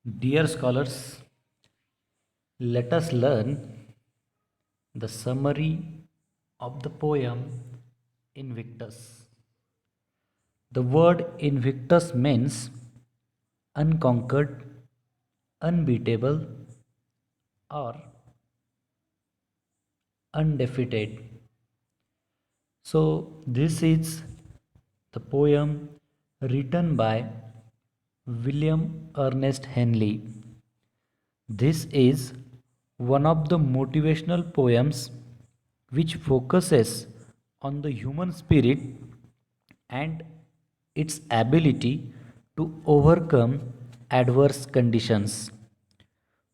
Dear scholars, let us learn the summary of the poem Invictus. The word Invictus means unconquered, unbeatable, or undefeated. So, this is the poem written by William Ernest Henley. This is one of the motivational poems which focuses on the human spirit and its ability to overcome adverse conditions.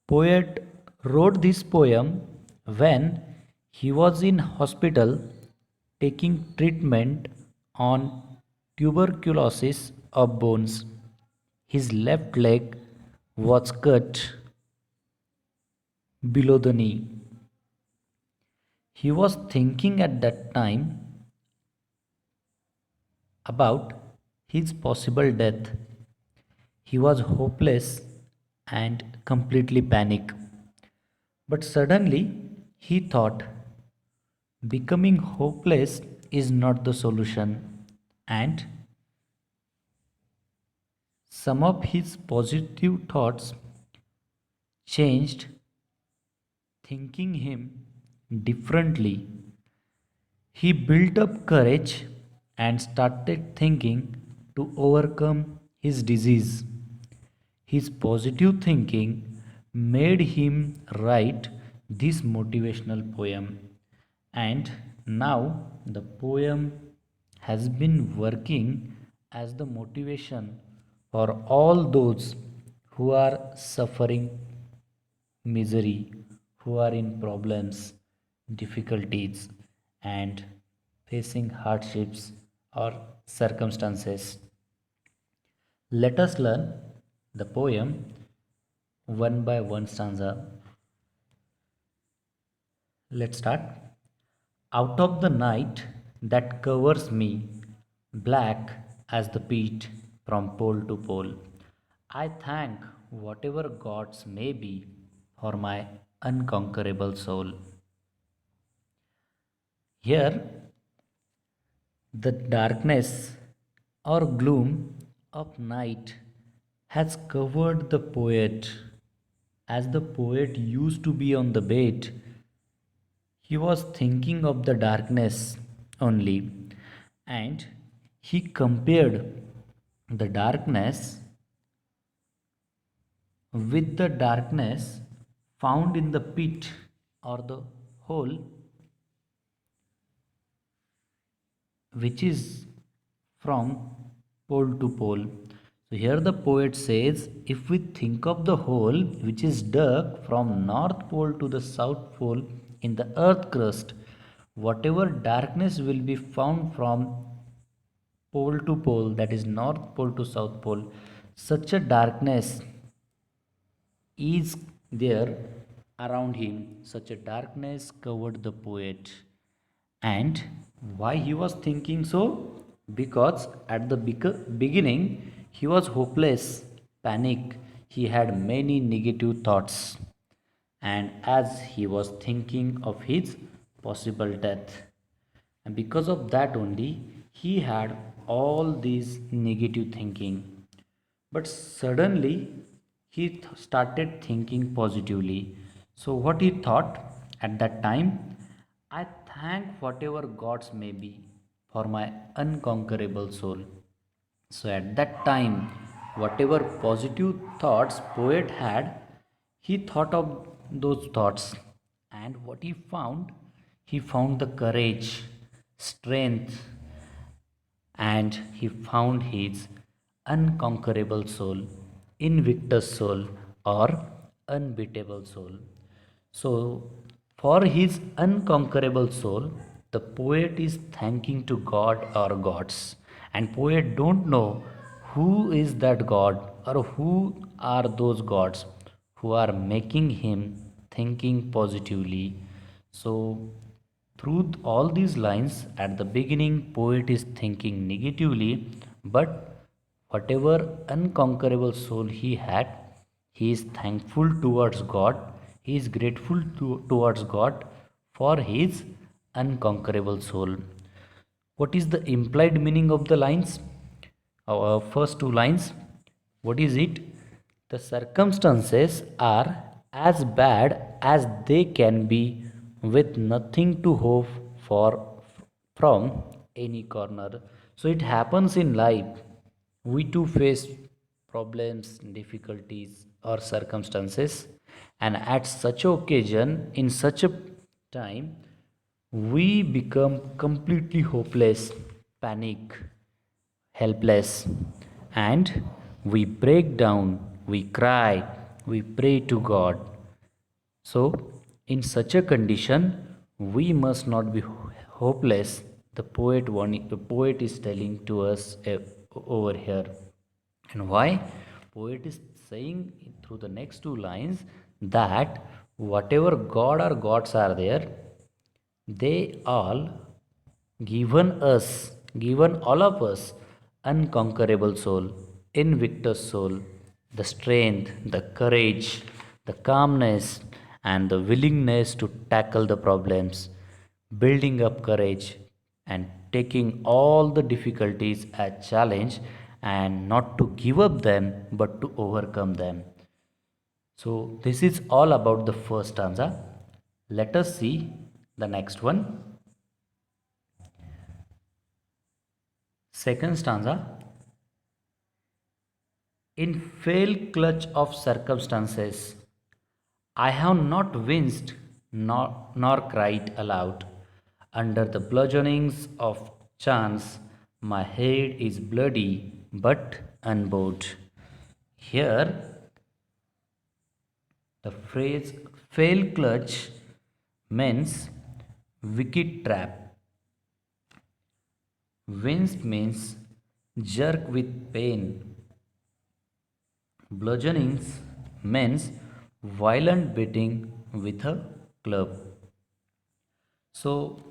Poet wrote this poem when he was in hospital taking treatment on tuberculosis of bones. His left leg was cut below the knee. He was thinking at that time about his possible death. He was hopeless and completely panicked. But suddenly he thought becoming hopeless is not the solution, and some of his positive thoughts changed thinking him differently. He built up courage and started thinking to overcome his disease. His positive thinking made him write this motivational poem, and now the poem has been working as the motivation for all those who are suffering misery, who are in problems, difficulties, and facing hardships or circumstances. Let us learn the poem one by one stanza. Let's start. Out of the night that covers me, black as the peat from pole to pole, I thank whatever gods may be for my unconquerable soul. Here, the darkness or gloom of night has covered the poet. As the poet used to be on the bed, he was thinking of the darkness only, and he compared the darkness with the darkness found in the pit or the hole, which is from pole to pole. So here the poet says, if we think of the hole which is dug from north pole to the south pole in the earth crust, whatever darkness will be found from pole to pole, that is north pole to south pole, such a darkness is there around him. Such a darkness covered the poet. And why he was thinking so? Because at the beginning he was hopeless, panic, he had many negative thoughts, and as he was thinking of his possible death, and because of that only he had all these negative thinking. But suddenly he started thinking positively. So, what he thought at that time, I thank whatever gods may be for my unconquerable soul. So, at that time, whatever positive thoughts poet had, he thought of those thoughts, and what he found the courage, strength, and he found his unconquerable soul, invictus soul, or unbeatable soul. So, for his unconquerable soul, the poet is thanking to God or gods, and poet don't know who is that God or who are those gods who are making him thinking positively. So, through all these lines, at the beginning, poet is thinking negatively, but whatever unconquerable soul he had, He is thankful towards God. He is grateful towards God for his unconquerable soul. What is the implied meaning of the lines? Our first two lines. What is it? The circumstances are as bad as they can be with nothing to hope for from any corner. So it happens in life. We too face problems, difficulties, or circumstances, and at such a occasion, in such a time, we become completely hopeless, panic, helpless, and we break down, we cry, we pray to God. So, in such a condition, we must not be hopeless. The poet is telling to us over here. And why? Poet is saying through the next two lines that whatever God or gods are there, they all given all of us unconquerable soul, invictus soul, the strength, the courage, the calmness, and the willingness to tackle the problems, building up courage and taking all the difficulties as challenge and not to give up them but to overcome them. So this is all about the first stanza. Let us see the next one. Second stanza. In frail clutch of circumstances, I have not winced nor cried aloud. Under the bludgeonings of chance, my head is bloody but unbowed. Here, the phrase fail clutch means wicked trap. Winced means jerk with pain. Bludgeonings means violent beating with a club. So,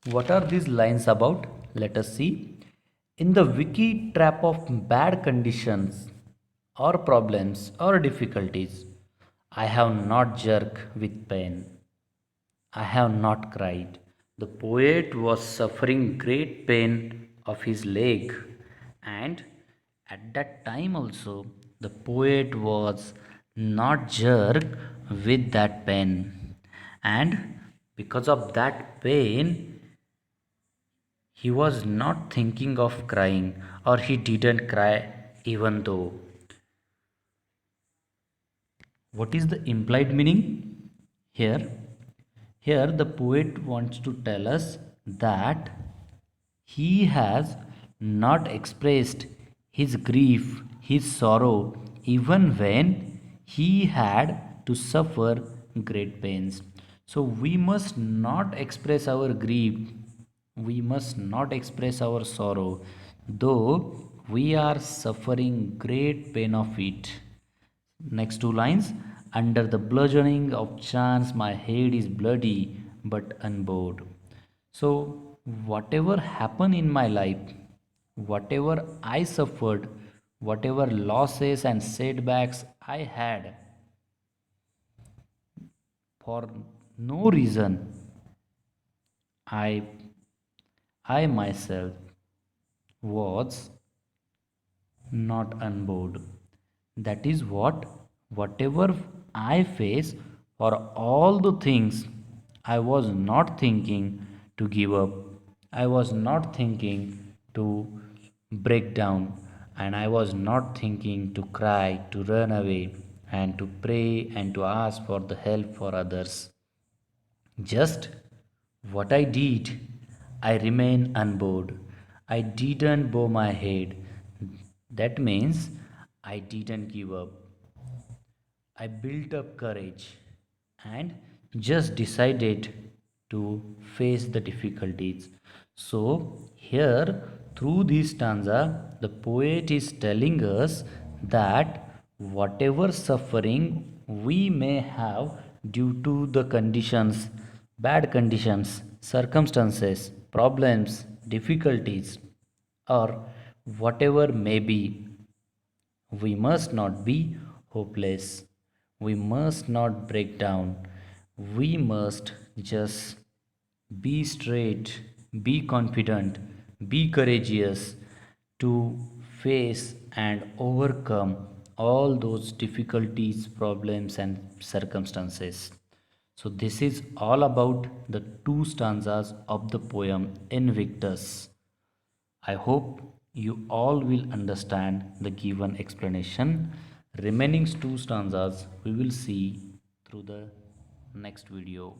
what are these lines about? Let us see. In the wicked trap of bad conditions or problems or difficulties, I have not jerked with pain. I have not cried. The poet was suffering great pain of his leg, and at that time also the poet was not jerked with that pain, and because of that pain he was not thinking of crying, or he didn't cry even though. What is the implied meaning here? Here, the poet wants to tell us that he has not expressed his grief, his sorrow, even when he had to suffer great pains. So, we must not express our grief, we must not express our sorrow, though we are suffering great pain of it. Next two lines. Under the bludgeoning of chance, my head is bloody but unbowed. So, whatever happened in my life, whatever I suffered, whatever losses and setbacks I had, for no reason, I, I myself was not unbowed. That is whatever I face, for all the things, I was not thinking to give up. I was not thinking to break down, and I was not thinking to cry, to run away, and to pray and to ask for the help for others. Just what I did, I remain unbowed. I didn't bow my head. That means I didn't give up. I built up courage and just decided to face the difficulties. So, here through this stanza, the poet is telling us that whatever suffering we may have due to the conditions, bad conditions, circumstances, problems, difficulties, or whatever may be, we must not be hopeless. We must not break down. We must just be straight, be confident, be courageous to face and overcome all those difficulties, problems, and circumstances. So, this is all about the two stanzas of the poem Invictus. I hope you all will understand the given explanation. Remaining two stanzas we will see through the next video.